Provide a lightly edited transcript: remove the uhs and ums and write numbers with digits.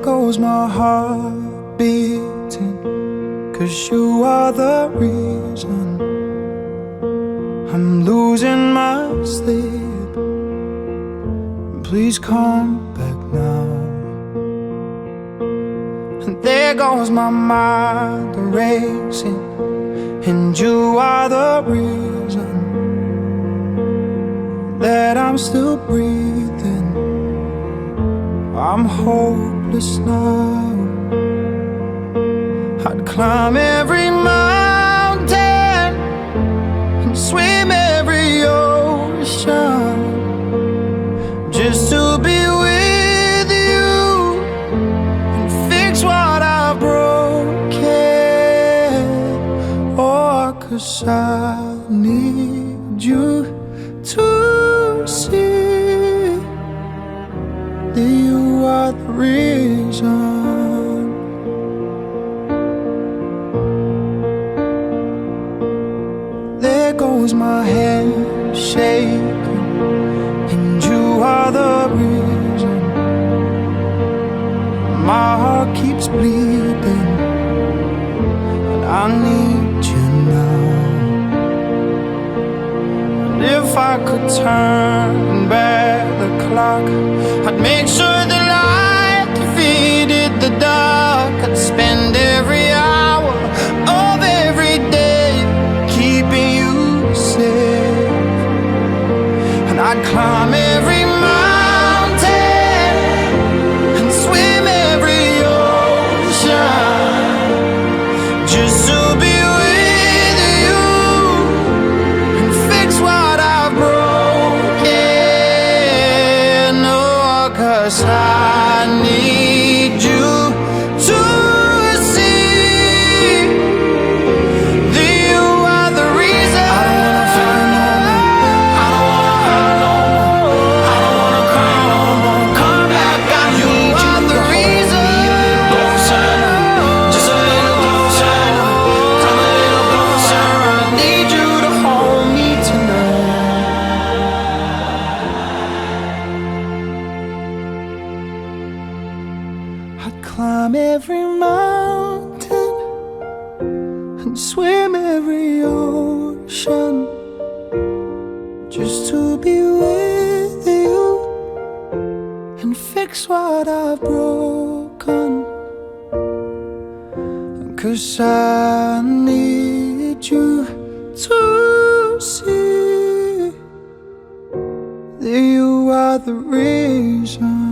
goes my heart beating, 'cause you are the reason I'm losing my sleep. Please come back now. And there goes my mind racing, and you are the reason that I'm still breathing. I'm hopeless now. I'd climb every mountain and swim every ocean just to be with you and fix what I've broken. Oh, 'cause I need you to see that you are the reason. There goes my hand shaking, and you are the reason. My heart keeps bleeding, and I need you now. And if I could turn back the clock, I'd make sure the light defeated the dark. I'd spend every hour of every day keeping you safe, and I'd climb every mountain and swim every ocean just to be with you and fix what I've broken. Oh, 'cause I need you to see that you are the reason. I don't wanna cry no more. Come back, I need you. The reason. Closer, just a little closer. Come a little closer. I need you to hold me tonight. I'd climb every mountain and swim every ocean just to be with you and fix what I've broken. 'Cause I need you to see that you are the reason.